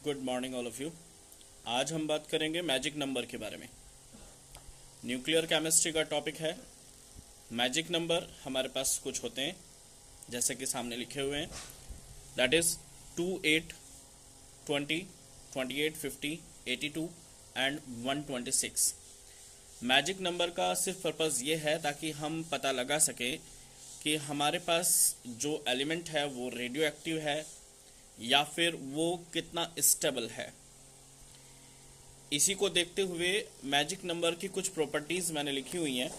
Good morning all of you. आज हम बात करेंगे मैजिक नंबर के बारे में। न्यूक्लियर केमिस्ट्री का टॉपिक है। मैजिक नंबर हमारे पास कुछ होते हैं जैसे कि सामने लिखे हुए हैं, that is 2, 8, 20, 28, 50, 82 and 126। Magic number का सिर्फ पर्पज़ ये है ताकि हम पता लगा सकें कि हमारे पास जो एलिमेंट है वो रेडियो एक्टिव है या फिर वो कितना स्टेबल है। इसी को देखते हुए मैजिक नंबर की कुछ प्रॉपर्टीज़ मैंने लिखी हुई हैं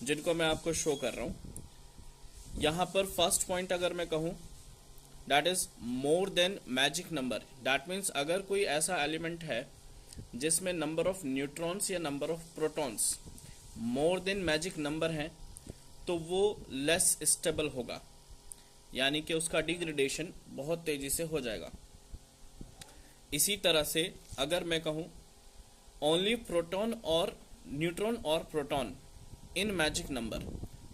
जिनको मैं आपको शो कर रहा हूँ। यहाँ पर फर्स्ट पॉइंट अगर मैं कहूँ, that is more than magic number. That means अगर कोई ऐसा एलिमेंट है जिसमें नंबर ऑफ न्यूट्रॉन्स या number of protons more than magic number हैं तो वो लेस स्टेबल होगा, यानी कि उसका डिग्रेडेशन बहुत तेजी से हो जाएगा। इसी तरह से अगर मैं कहूँ ओनली प्रोटॉन और न्यूट्रॉन और proton in magic number,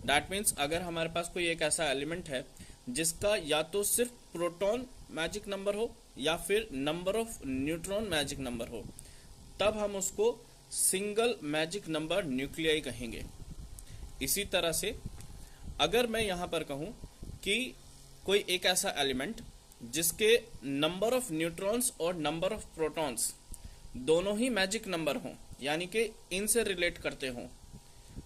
that means अगर हमारे पास कोई एक ऐसा एलिमेंट है जिसका या तो सिर्फ प्रोटॉन मैजिक नंबर हो या फिर number of neutron magic number हो, तब हम उसको सिंगल मैजिक नंबर न्यूक्लियाई कहेंगे। इसी तरह से अगर मैं यहाँ पर कहूँ कि कोई एक ऐसा एलिमेंट जिसके नंबर ऑफ न्यूट्रॉन्स और नंबर ऑफ प्रोटॉन्स दोनों ही मैजिक नंबर हों, यानी कि इनसे रिलेट करते हों,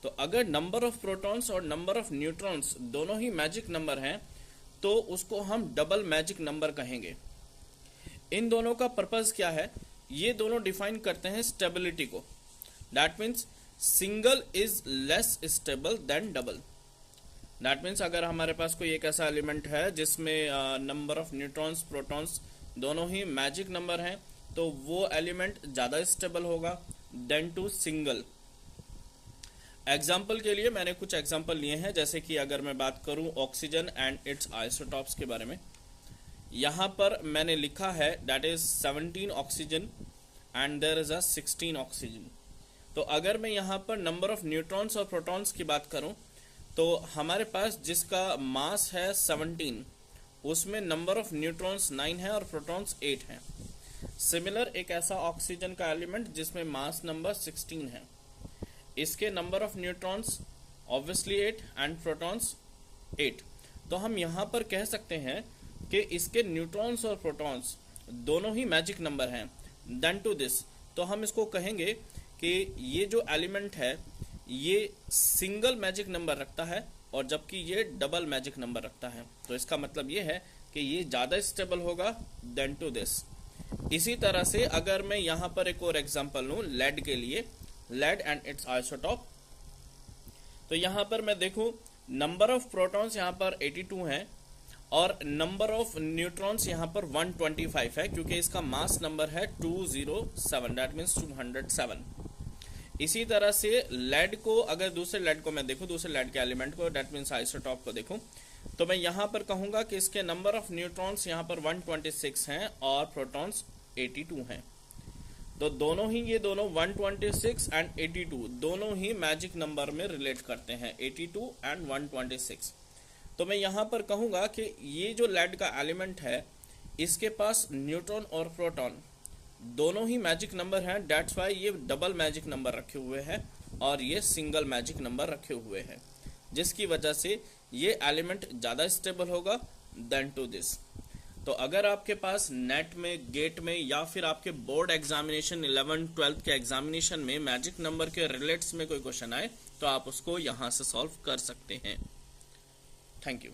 तो अगर नंबर ऑफ प्रोटॉन्स और नंबर ऑफ न्यूट्रॉन्स दोनों ही मैजिक नंबर हैं तो उसको हम डबल मैजिक नंबर कहेंगे। इन दोनों का पर्पस क्या है? ये दोनों डिफाइन करते हैं स्टेबिलिटी को। That means single is less stable then double. That means अगर हमारे पास कोई एक ऐसा एलिमेंट है जिसमें नंबर ऑफ न्यूट्रॉन्स प्रोटॉन्स दोनों ही मैजिक नंबर हैं तो वो एलिमेंट ज़्यादा स्टेबल होगा देन टू सिंगल। एग्जाम्पल के लिए मैंने कुछ एग्जाम्पल लिए हैं, जैसे कि अगर मैं बात करूं ऑक्सीजन एंड इट्स आइसोटॉप्स के बारे में। यहाँ पर मैंने लिखा है that is 17 oxygen and there is a 16 oxygen. तो अगर मैं यहाँ पर नंबर ऑफ न्यूट्रॉन्स और प्रोटॉन्स की बात करूं तो हमारे पास जिसका मास है 17, उसमें नंबर ऑफ न्यूट्रॉन्स 9 है और प्रोटॉन्स 8 हैं। सिमिलर एक ऐसा ऑक्सीजन का एलिमेंट जिसमें मास नंबर 16 है, इसके number of neutrons obviously 8 and protons 8। तो हम यहाँ पर कह सकते हैं कि इसके न्यूट्रॉन्स और प्रोटॉन्स दोनों ही मैजिक नंबर हैं। देन टू दिस, तो हम इसको कहेंगे कि ये जो एलिमेंट है ये सिंगल मैजिक नंबर रखता है और जबकि ये डबल मैजिक नंबर रखता है। तो इसका मतलब ये है कि ये ज़्यादा स्टेबल होगा देन टू दिस। इसी तरह से अगर मैं यहाँ पर एक और एग्जांपल लूँ लेड के लिए, लेड एंड इट्स आइसोटॉप, तो यहाँ पर मैं देखूँ नंबर ऑफ प्रोटॉन्स यहाँ पर 82 हैं और नंबर ऑफ न्यूट्रॉन्स यहाँ पर 125 है, क्योंकि इसका मास नंबर है 207, दैट मीन्स 207। इसी तरह से लेड को, अगर दूसरे लेड को मैं देखूं, दूसरे लेड के एलिमेंट को, दैट मीन्स आइसोटॉप को देखूं, तो मैं यहाँ पर कहूँगा कि इसके नंबर ऑफ न्यूट्रॉन्स यहाँ पर 126 हैं और प्रोटॉन्स 82 हैं। तो दोनों ही, ये दोनों 126 एंड 82 दोनों ही मैजिक नंबर में रिलेट करते हैं, 82 एंड 126। तो मैं यहाँ पर कहूँगा कि ये जो लेड का एलिमेंट है इसके पास न्यूट्रॉन और प्रोटॉन दोनों ही मैजिक नंबर हैं, डेट्स वाई ये डबल मैजिक नंबर रखे हुए हैं और ये सिंगल मैजिक नंबर रखे हुए हैं, जिसकी वजह से ये एलिमेंट ज़्यादा स्टेबल होगा देन टू दिस। तो अगर आपके पास नेट में, गेट में या फिर आपके बोर्ड एग्जामिनेशन 11th 12th के एग्जामिनेशन में मैजिक नंबर के रिलेट्स में कोई क्वेश्चन आए तो आप उसको यहाँ से सॉल्व कर सकते हैं। Thank you.